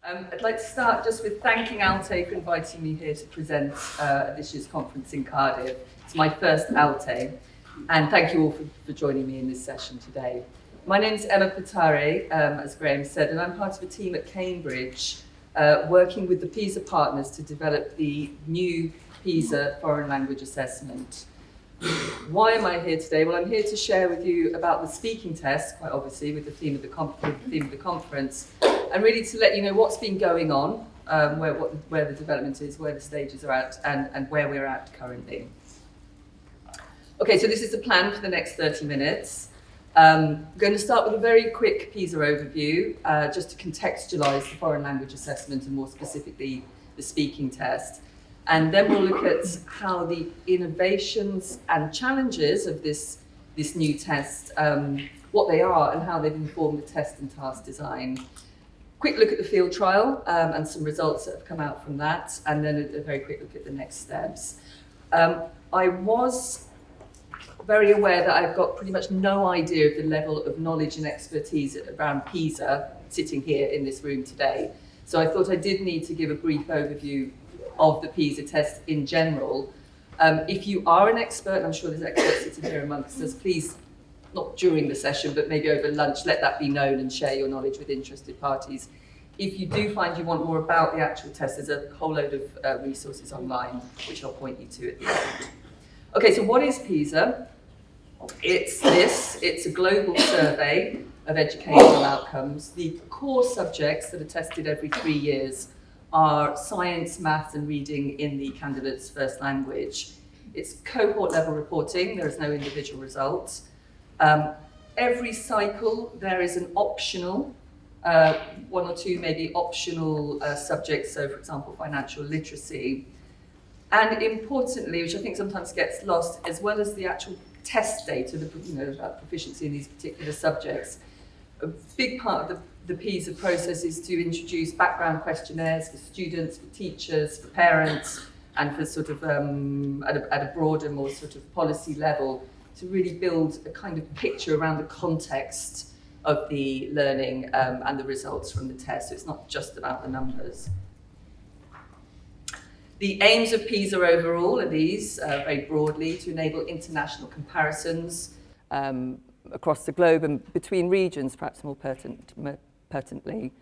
I'd like to start just with thanking ALTE for inviting me here to present at this year's conference in Cardiff. It's my first ALTE, and thank you all for joining me in this session today. My name's Emma Pathare, as Graham said, and I'm part of a team at Cambridge working with the PISA partners to develop the new PISA foreign language assessment. Why am I here today? Well, I'm here to share with you about the speaking test, quite obviously, with the theme of the conference, and really to let you know what's been going on, where the development is, where the stages are at, and where we're at currently. Okay, so this is the plan for the next 30 minutes. I'm going to start with a very quick PISA overview, just to contextualise the foreign language assessment and more specifically the speaking test. And then we'll look at how the innovations and challenges of this new test, what they are and how they've informed the test and task design. Quick look at the field trial and some results that have come out from that, and then a very quick look at the next steps. I was very aware that I've got pretty much no idea of the level of knowledge and expertise around PISA sitting here in this room today. So I thought I did need to give a brief overview of the PISA test in general. If you are an expert, and I'm sure there's experts sitting here amongst us, please, not during the session, but maybe over lunch, let that be known and share your knowledge with interested parties. If you do find you want more about the actual test, there's a whole load of resources online, which I'll point you to at the end. Okay, so what is PISA? It's a global survey of educational outcomes. The core subjects that are tested every 3 years are science, maths, and reading in the candidate's first language. It's cohort level reporting, there is no individual results. Every cycle there is an optional, one or two maybe optional subjects, so for example financial literacy. And importantly, which I think sometimes gets lost, as well as the actual test data, about proficiency in these particular subjects, a big part of the PISA process is to introduce background questionnaires for students, for teachers, for parents, and for sort of at a broader, more sort of policy level, to really build a kind of picture around the context of the learning and the results from the test. So it's not just about the numbers. The aims of PISA overall are these, very broadly, to enable international comparisons across the globe and between regions, perhaps more pertinently.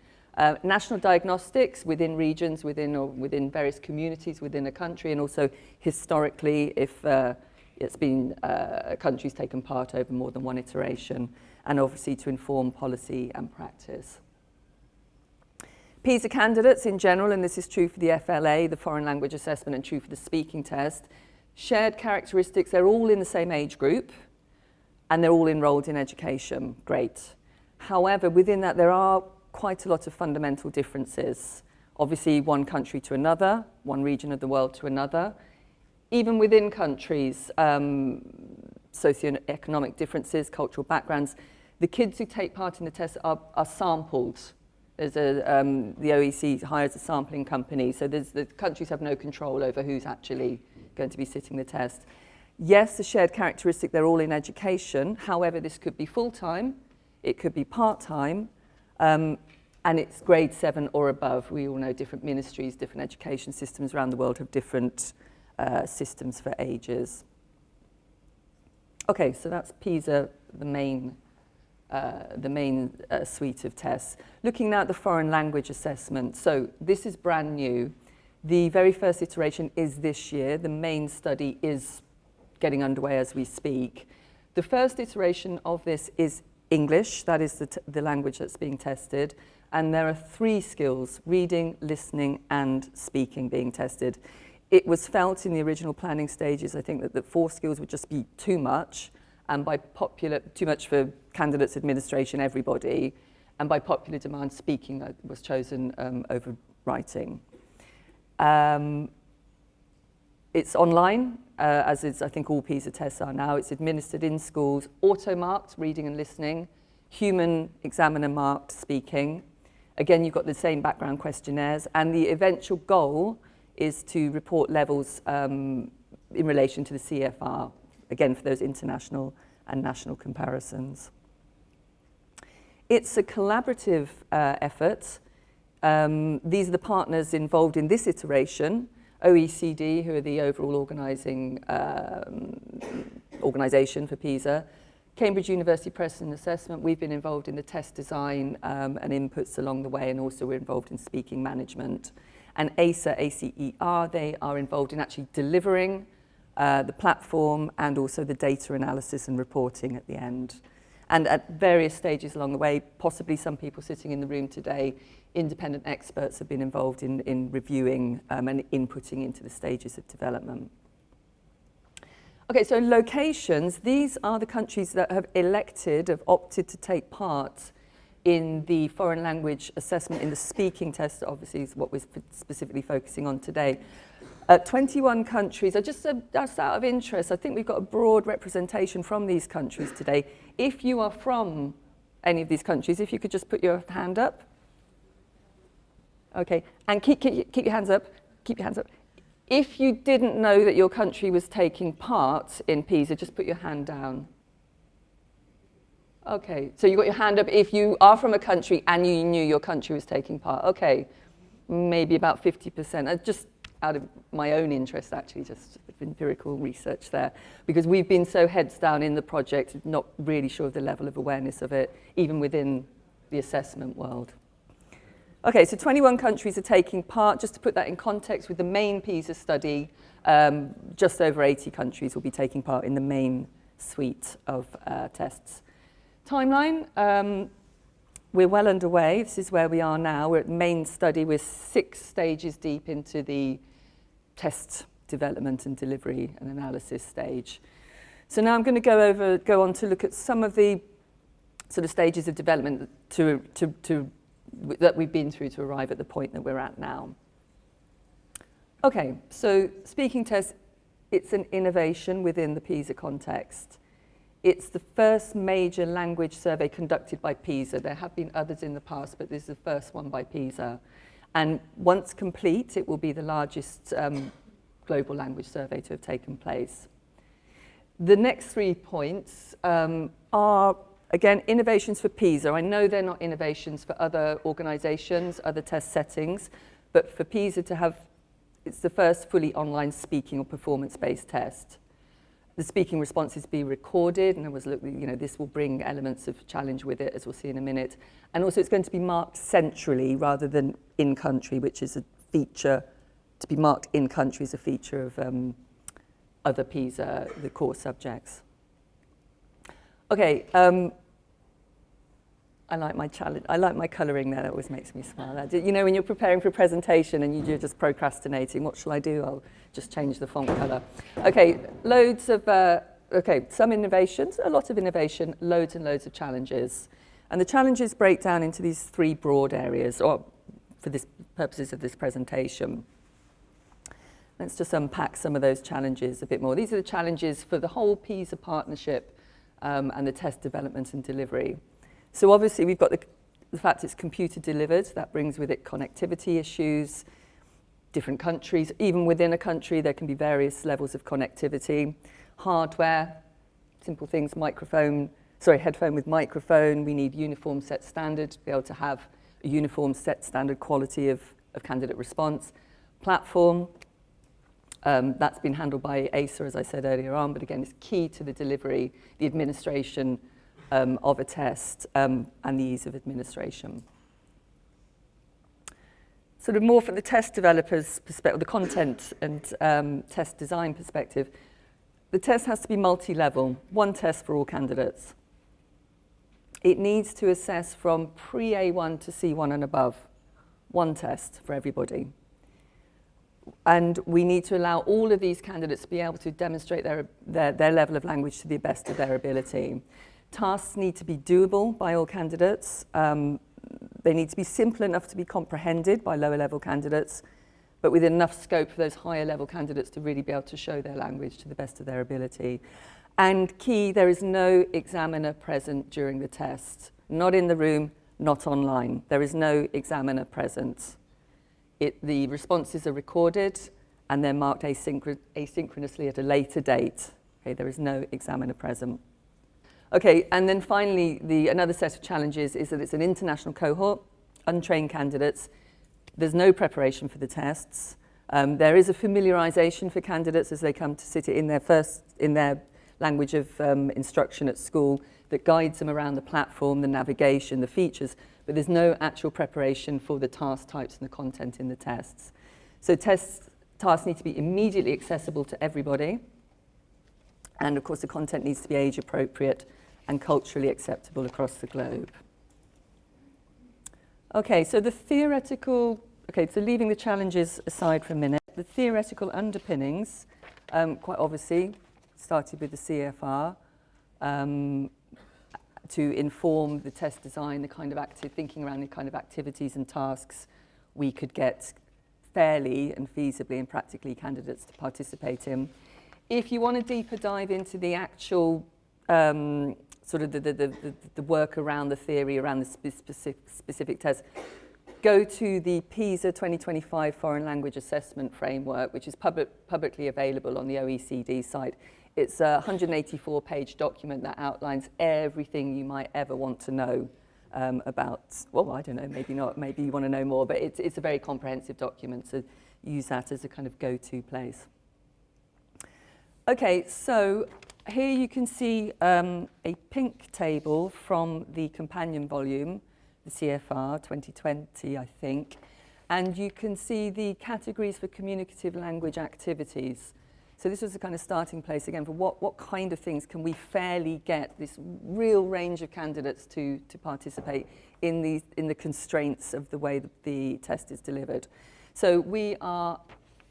National diagnostics within regions, within various communities within a country, and also historically, if it's been countries taken part over more than one iteration, and obviously to inform policy and practice. PISA candidates in general, and this is true for the FLA, the foreign language assessment, and true for the speaking test, shared characteristics. They're all in the same age group, and they're all enrolled in education. Great. However, within that, there are quite a lot of fundamental differences. Obviously, one country to another, one region of the world to another. Even within countries, socioeconomic differences, cultural backgrounds. The kids who take part in the test are sampled. There's the OECD hires a sampling company, so the countries have no control over who's actually going to be sitting the test. Yes, the shared characteristic, they're all in education. However, this could be full-time, it could be part-time, and it's grade 7 or above. We all know different ministries, different education systems around the world have different systems for ages. Okay, so that's PISA, the main suite of tests. Looking now at the foreign language assessment. So this is brand new. The very first iteration is this year. The main study is getting underway as we speak. The first iteration of this is English. That is the language that's being tested. And there are 3 skills, reading, listening, and speaking, being tested. It was felt in the original planning stages, I think, that the 4 skills would just be too much, and too much for candidates, administration, everybody, and by popular demand, speaking was chosen over writing. It's online, as is, I think, all PISA tests are now. It's administered in schools, auto-marked, reading and listening, human examiner marked, speaking. Again, you've got the same background questionnaires, and the eventual goal is to report levels in relation to the CFR, again, for those international and national comparisons. It's a collaborative effort. These are the partners involved in this iteration: OECD, who are the overall organisation for PISA, Cambridge University Press and Assessment. We've been involved in the test design and inputs along the way, and also we're involved in speaking management. And ACER, ACER, they are involved in actually delivering the platform and also the data analysis and reporting at the end. And at various stages along the way, possibly some people sitting in the room today, independent experts have been involved in reviewing and inputting into the stages of development. Okay, so locations, these are the countries that have opted to take part in the foreign language assessment in the speaking test, obviously is what we're specifically focusing on today. 21 countries, just out of interest, I think we've got a broad representation from these countries today. If you are from any of these countries, if you could just put your hand up. Okay, and keep your hands up, keep your hands up. If you didn't know that your country was taking part in PISA, just put your hand down. Okay, so you got your hand up if you are from a country and you knew your country was taking part. Okay, maybe about 50%. Just out of my own interest, actually, just empirical research there, because we've been so heads down in the project, not really sure of the level of awareness of it, even within the assessment world. Okay, so 21 countries are taking part. Just to put that in context, with the main PISA study, just over 80 countries will be taking part in the main suite of tests. Timeline, we're well underway. This is where we are now. We're at the main study. We're 6 stages deep into the test development and delivery and analysis stage. So now I'm going to go on to look at some of the sort of stages of development that we've been through to arrive at the point that we're at now. Okay, so speaking test, it's an innovation within the PISA context. It's the first major language survey conducted by PISA. There have been others in the past, but this is the first one by PISA. And once complete, it will be the largest global language survey to have taken place. The next 3 points are, again, innovations for PISA. I know they're not innovations for other organisations, other test settings, but for PISA to have, it's the first fully online speaking or performance-based test. The speaking responses be recorded, and this will bring elements of challenge with it, as we'll see in a minute. And also it's going to be marked centrally rather than in country, which is a feature. To be marked in country is a feature of other PISA, the core subjects. Okay, I like my challenge. I like my colouring there. That always makes me smile. You know, when you're preparing for a presentation and you're just procrastinating, what shall I do? I'll just change the font colour. Okay, some innovations, a lot of innovation, loads and loads of challenges. And the challenges break down into these 3 broad areas, or for the purposes of this presentation. Let's just unpack some of those challenges a bit more. These are the challenges for the whole PISA partnership and the test development and delivery. So obviously we've got the fact it's computer delivered. That brings with it connectivity issues, different countries. Even within a country, there can be various levels of connectivity. Hardware, simple things, headphone with microphone. We need uniform set standard to be able to have a uniform set standard quality of candidate response. Platform, that's been handled by ACER, as I said earlier on, but again, it's key to the delivery, the administration of a test and the ease of administration. Sort of more from the test developers' perspective, the content and test design perspective, the test has to be multi-level, one test for all candidates. It needs to assess from pre-A1 to C1 and above, one test for everybody. And we need to allow all of these candidates to be able to demonstrate their level of language to the best of their ability. Tasks need to be doable by all candidates. They need to be simple enough to be comprehended by lower level candidates, but with enough scope for those higher level candidates to really be able to show their language to the best of their ability. And key, there is no examiner present during the test. Not in the room, not online. There is no examiner present. The responses are recorded and they're marked asynchronously at a later date. Okay, there is no examiner present. Okay, and then finally, another set of challenges is that it's an international cohort, untrained candidates. There's no preparation for the tests. There is a familiarisation for candidates as they come to sit in their language of instruction at school that guides them around the platform, the navigation, the features, but there's no actual preparation for the task types and the content in the tests. So tasks need to be immediately accessible to everybody, and of course the content needs to be age appropriate and culturally acceptable across the globe. Okay, so so leaving the challenges aside for a minute, the theoretical underpinnings, quite obviously, started with the CFR to inform the test design, the kind of thinking around the kind of activities and tasks we could get fairly and feasibly and practically candidates to participate in. If you want a deeper dive into the actual sort of the work around the theory, around the specific tests, go to the PISA 2025 Foreign Language Assessment Framework, which is publicly available on the OECD site. It's a 184-page document that outlines everything you might ever want to know about, well, I don't know, maybe not, maybe you want to know more, but it's a very comprehensive document, so use that as a kind of go-to place. Okay, so here you can see a pink table from the companion volume, the CFR 2020, I think, and you can see the categories for communicative language activities. So this was the kind of starting place again for what kind of things can we fairly get this real range of candidates to participate in the constraints of the way that the test is delivered. So we are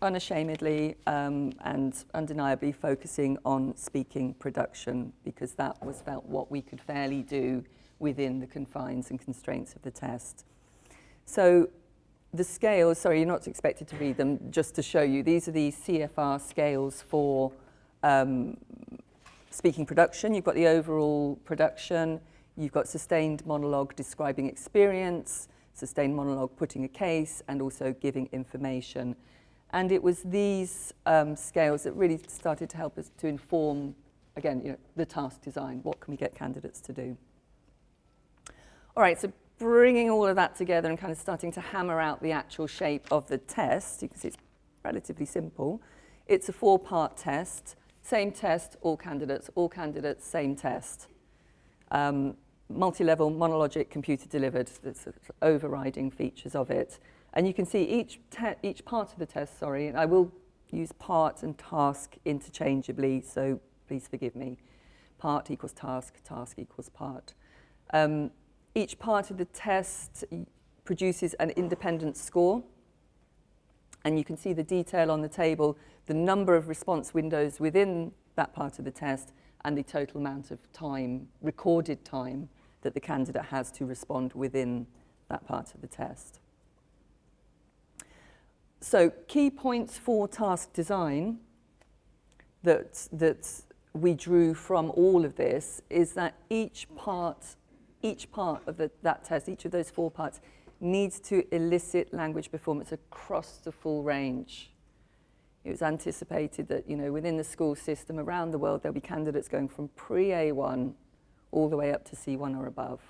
unashamedly and undeniably focusing on speaking production because that was felt what we could fairly do within the confines and constraints of the test. So the scales, sorry, you're not expected to read them, just to show you, these are the CFR scales for speaking production. You've got the overall production, you've got sustained monologue describing experience, sustained monologue putting a case, and also giving information. And it was these scales that really started to help us to inform, again, the task design. What can we get candidates to do? All right, so bringing all of that together and kind of starting to hammer out the actual shape of the test. You can see it's relatively simple. It's a 4-part test, same test, all candidates, same test. Multi-level, monologic, computer delivered, the overriding features of it. And you can see each part of the test, sorry, and I will use part and task interchangeably, so please forgive me. Part equals task, task equals part. Each part of the test produces an independent score, and you can see the detail on the table, the number of response windows within that part of the test, and the total amount of time, recorded time, that the candidate has to respond within that part of the test. So key points for task design that we drew from all of this is that each part of that test, each of those 4 parts, needs to elicit language performance across the full range. It was anticipated that, within the school system around the world, there'll be candidates going from pre-A1 all the way up to C1 or above.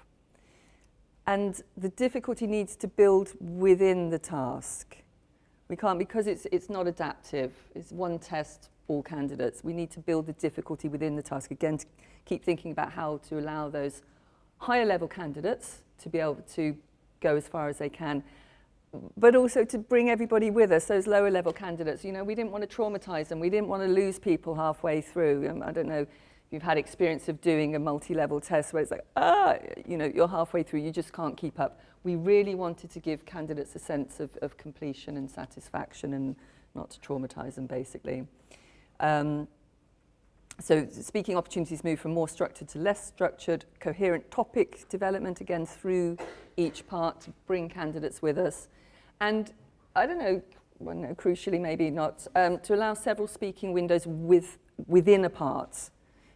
And the difficulty needs to build within the task. We can't, because it's not adaptive. It's one test, all candidates. We need to build the difficulty within the task. Again, to keep thinking about how to allow those higher level candidates to be able to go as far as they can, but also to bring everybody with us, those lower level candidates. We didn't want to traumatize them. We didn't want to lose people halfway through. I don't know if you've had experience of doing a multi-level test where it's like, you're halfway through, you just can't keep up. We really wanted to give candidates a sense of completion and satisfaction and not to traumatize them, basically. So speaking opportunities move from more structured to less structured, coherent topic development, again, through each part to bring candidates with us. And I don't know, well, no, crucially maybe not, to allow several speaking windows within a part.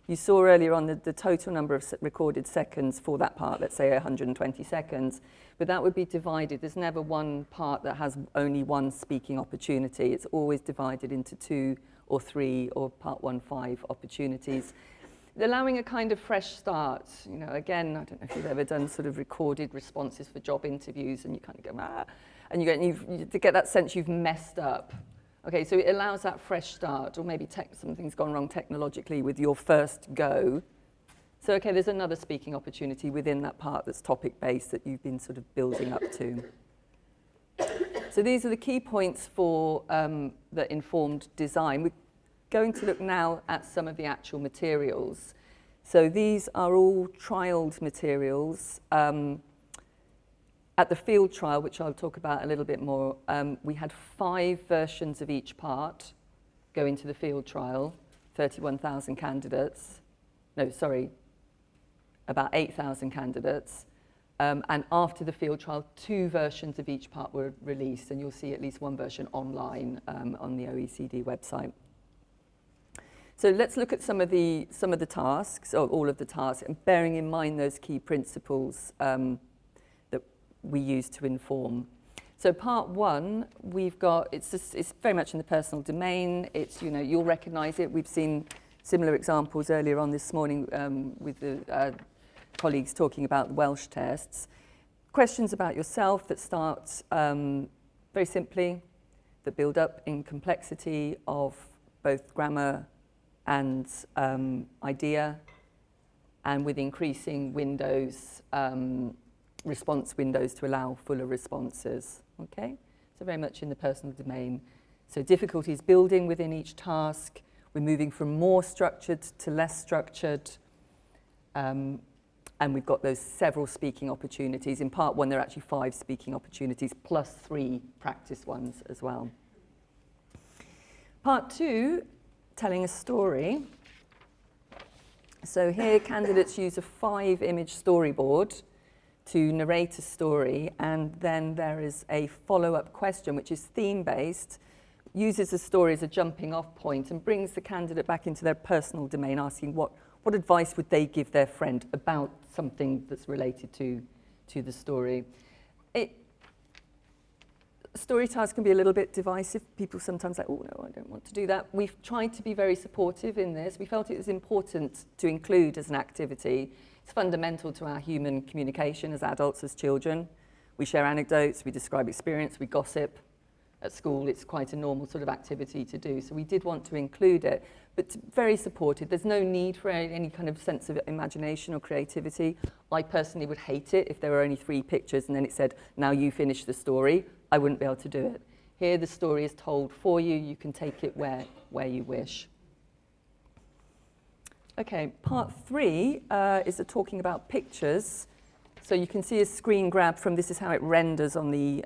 You saw earlier on the total number of recorded seconds for that part, let's say 120 seconds, but that would be divided. There's never one part that has only one speaking opportunity. It's always divided into 2 or 3 or part 1, 5 opportunities. Allowing a kind of fresh start. Again, I don't know if you've ever done sort of recorded responses for job interviews and you kind of go, and you get that sense you've messed up. Okay, so it allows that fresh start, or maybe something's gone wrong technologically with your first go. So, okay, there's another speaking opportunity within that part that's topic-based that you've been sort of building up to. So these are the key points for the informed design. We're going to look now at some of the actual materials. So these are all trialed materials. At the field trial, which I'll talk about a little bit more, we had 5 versions of each part go into the field trial, 31,000 candidates. No, sorry. About 8,000 candidates. And after the field trial, 2 versions of each part were released, and you'll see at least one version online on the OECD website. So let's look at some of the tasks, or all of the tasks, and bearing in mind those key principles that we use to inform. So part 1, we've got, it's very much in the personal domain. It's, you'll recognise it. We've seen similar examples earlier on this morning with the colleagues talking about the Welsh tests. Questions about yourself that start very simply, that build up in complexity of both grammar and idea, and with increasing windows, response windows to allow fuller responses. Okay, so very much in the personal domain. So difficulties building within each task. We're moving from more structured to less structured. And we've got those several speaking opportunities. In part 1, there are actually 5 speaking opportunities, plus 3 practice ones as well. Part 2, telling a story. So here, candidates use a 5-image storyboard to narrate a story, and then there is a follow-up question, which is theme-based, uses the story as a jumping-off point, and brings the candidate back into their personal domain, asking what advice would they give their friend about something that's related to the story. Story tasks can be a little bit divisive. People sometimes like, oh no, I don't want to do that. We've tried to be very supportive in this. We felt it was important to include as an activity. It's fundamental to our human communication as adults, as children. We share anecdotes, we describe experience, we gossip. At school, it's quite a normal sort of activity to do. So we did want to include it, but very supported. There's no need for any kind of sense of imagination or creativity. I personally would hate it if there were only 3 pictures and then it said, now you finish the story. I wouldn't be able to do it. Here, the story is told for you. You can take it where you wish. Okay, part 3 is talking about pictures. So you can see a screen grab from, this is how it renders on the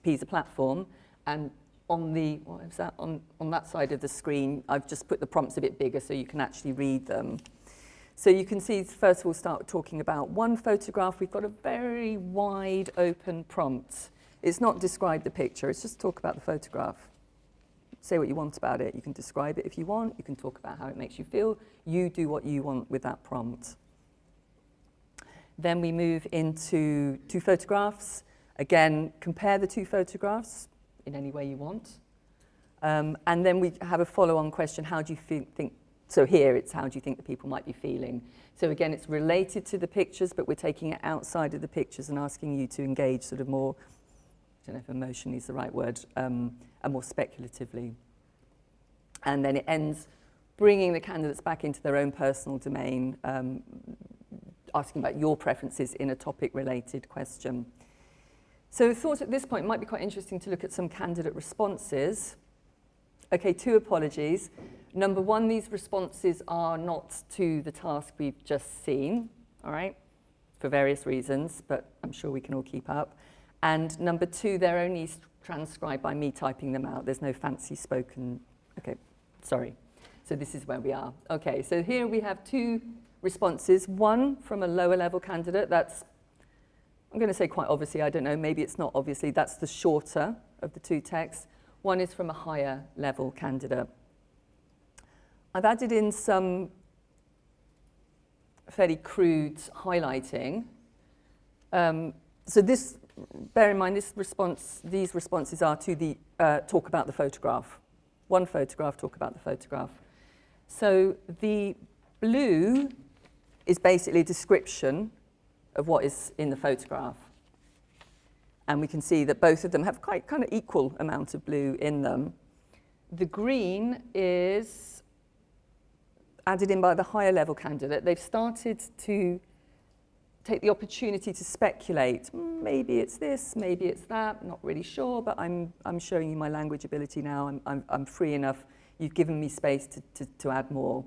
PISA platform, and on the, what is that, on that side of the screen, I've just put the prompts a bit bigger so you can actually read them. So you can see, first we'll start talking about one photograph. We've got a very wide open prompt. It's not describe the picture, it's just talk about the photograph. Say what you want about it. You can describe it if you want, you can talk about how it makes you feel. You do what you want with that prompt. Then we move into 2 photographs. Again, compare the 2 photographs in any way you want. And then we have a follow-on question, how do you think, so here it's how do you think the people might be feeling? So again, it's related to the pictures, but we're taking it outside of the pictures and asking you to engage sort of more, I don't know if emotionally is the right word, and more speculatively. And then it ends bringing the candidates back into their own personal domain, asking about your preferences in a topic-related question. So I thought at this point it might be quite interesting to look at some candidate responses. Okay, 2 apologies. Number 1, these responses are not to the task we've just seen, all right, for various reasons, but I'm sure we can all keep up. And number 2, they're only transcribed by me typing them out. There's no fancy spoken, okay, sorry. So this is where we are. Okay, so here we have 2 responses. One from a lower level candidate, that's, I'm going to say quite obviously, I don't know, maybe it's not obviously, that's the shorter of the 2 texts. One is from a higher level candidate. I've added in some fairly crude highlighting. So this, bear in mind, these responses are to the talk about the photograph. One photograph, talk about the photograph. So the blue is basically a description of what is in the photograph. And we can see that both of them have quite kind of equal amount of blue in them. The green is added in by the higher level candidate. They've started to take the opportunity to speculate. Maybe it's this, maybe it's that, not really sure, but I'm showing you my language ability now. I'm free enough. You've given me space to add more.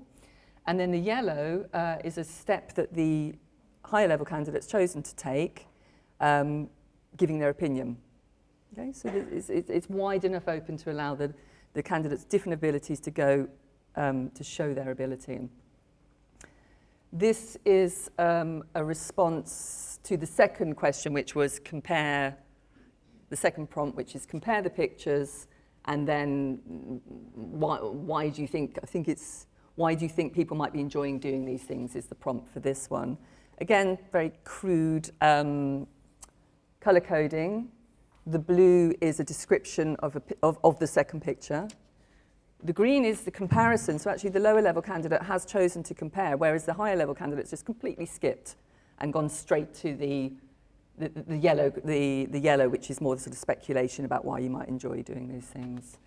And then the yellow is a step that the higher level candidate's chosen to take, giving their opinion. Okay, so it's wide enough open to allow the candidates different abilities to go to show their ability. This is a response to the second question, which was compare, the second prompt, which is compare the pictures, and then why do you think, why do you think people might be enjoying doing these things is the prompt for this one. Again, very crude color coding. The blue is a description of the second picture. The green is the comparison, so actually the lower level candidate has chosen to compare, whereas the higher level candidate's just completely skipped and gone straight to the yellow, which is more the sort of speculation about why you might enjoy doing these things.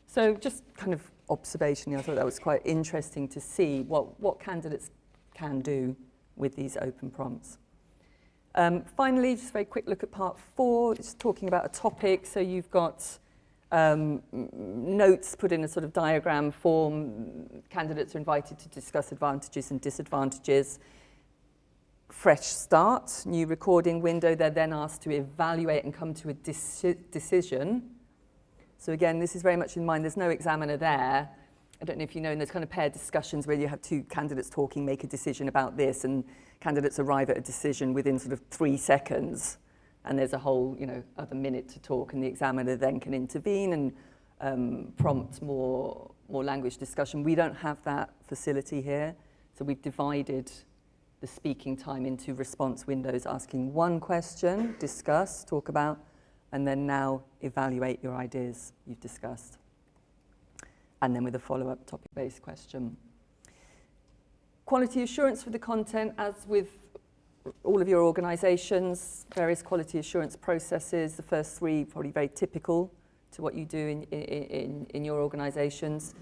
So just kind of observation, I thought that was quite interesting to see what candidates can do with these open prompts. Finally, just a very quick look at part 4, it's talking about a topic, so you've got notes put in a sort of diagram form. Candidates are invited to discuss advantages and disadvantages. Fresh start, new recording window. They're then asked to evaluate and come to a decision. So again, this is very much in mind. There's no examiner there. I don't know if you know, in those kind of paired discussions where you have two candidates talking, make a decision about this, and candidates arrive at a decision within sort of 3 seconds. And there's a whole, other minute to talk, and the examiner then can intervene and prompt more language discussion. We don't have that facility here, so we've divided the speaking time into response windows, asking one question, discuss, talk about, and then now evaluate your ideas you've discussed. And then with a follow-up topic-based question. Quality assurance for the content, as with all of your organisations, various quality assurance processes. The first 3 probably very typical to what you do in your organisations.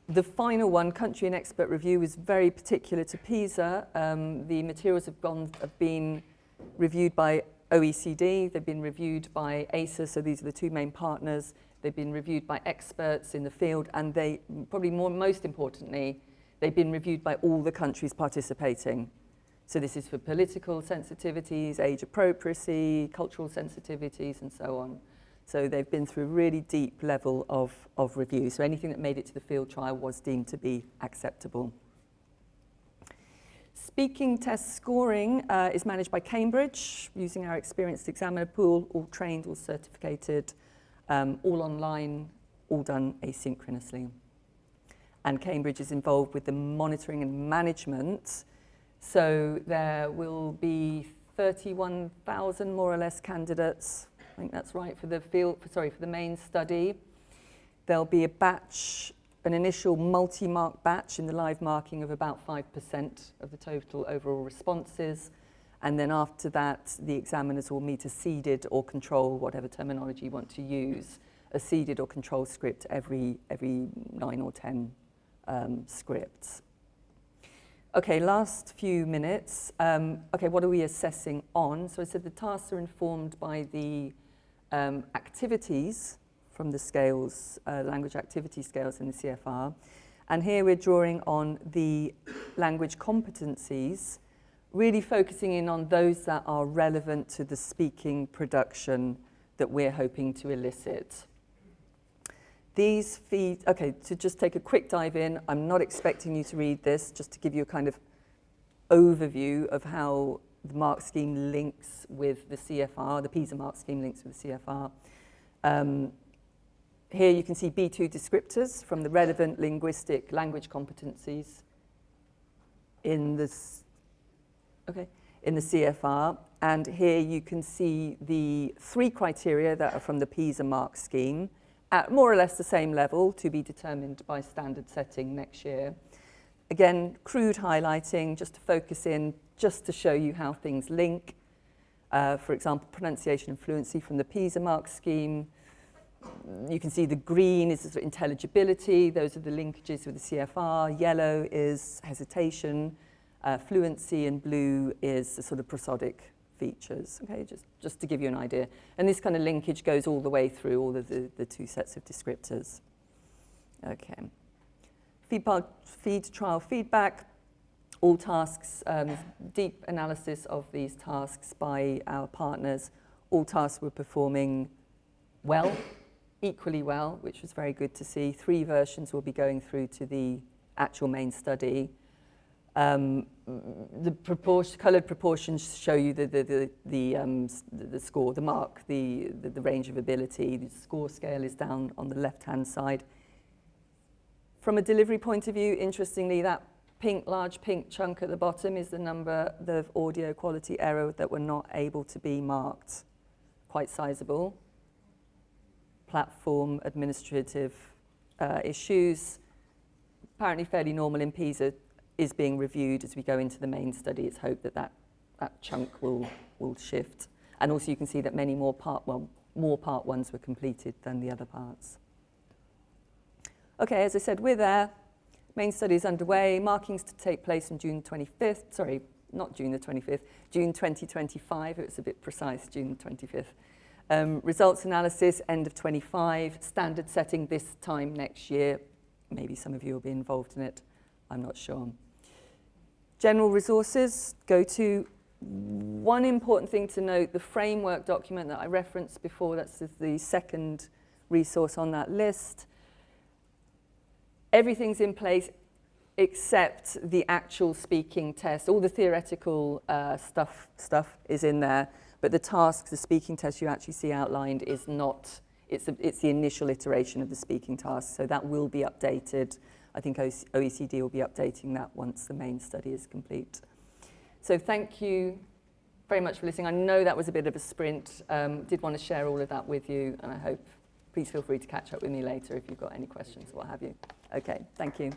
The final one, country and expert review, is very particular to PISA. The materials have been reviewed by OECD, they've been reviewed by ACER, so these are the 2 main partners. They've been reviewed by experts in the field, and they, probably most importantly, they've been reviewed by all the countries participating. So this is for political sensitivities, age appropriacy, cultural sensitivities, and so on. So they've been through a really deep level of review. So anything that made it to the field trial was deemed to be acceptable. Speaking test scoring is managed by Cambridge, using our experienced examiner pool, all trained, all certificated, all online, all done asynchronously. And Cambridge is involved with the monitoring and management. So there will be 31,000 more or less candidates. I think that's right for the for the main study. There'll be a batch, an initial multi-mark batch in the live marking of about 5% of the total overall responses. And then after that, the examiners will meet a seeded or control, whatever terminology you want to use, a seeded or control script every 9 or 10 scripts. Okay, last few minutes. Okay, what are we assessing on? So I said the tasks are informed by the activities from the scales, language activity scales in the CFR. And here we're drawing on the language competencies, really focusing in on those that are relevant to the speaking production that we're hoping to elicit. These feed, okay, to just take a quick dive in, I'm not expecting you to read this, just to give you a kind of overview of how the mark scheme links with the CFR, the PISA mark scheme links with the CFR. Here you can see B2 descriptors from the relevant linguistic language competencies in this, in the CFR. And here you can see the 3 criteria that are from the PISA mark scheme, at more or less the same level, to be determined by standard setting next year. Again, crude highlighting, just to focus in, just to show you how things link. For example, pronunciation and fluency from the PISA mark scheme. You can see the green is sort of intelligibility. Those are the linkages with the CFR. Yellow is hesitation. Fluency, and blue is the sort of prosodic features. Okay, just to give you an idea. And this kind of linkage goes all the way through all of the two sets of descriptors. Okay. Feed trial feedback. All tasks, deep analysis of these tasks by our partners. All tasks were performing well, equally well, which was very good to see. 3 versions will be going through to the actual main study. The coloured proportions show you the score, the mark, the range of ability. The score scale is down on the left-hand side. From a delivery point of view, interestingly, that large pink chunk at the bottom is the number of audio quality error that were not able to be marked. Quite sizable. Platform administrative issues, apparently fairly normal in PISA, is being reviewed as we go into the main study. It's hoped that chunk will shift. And also you can see that many more part 1s were completed than the other parts. Okay, as I said, we're there. Main study is underway. Markings to take place on June 25th. Sorry, not June the 25th. June 2025. It was a bit precise, June 25th. Results analysis, end of 25. Standard setting this time next year. Maybe some of you will be involved in it. I'm not sure. General resources. Go to one important thing to note, the framework document that I referenced before, that's the second resource on that list. Everything's in place except the actual speaking test. All the theoretical stuff is in there, but the tasks, the speaking test you actually see outlined is not, it's the initial iteration of the speaking task, so that will be updated. I think OECD will be updating that once the main study is complete. So thank you very much for listening. I know that was a bit of a sprint. Did want to share all of that with you, and I hope, please feel free to catch up with me later if you've got any questions or what have you. Okay, thank you.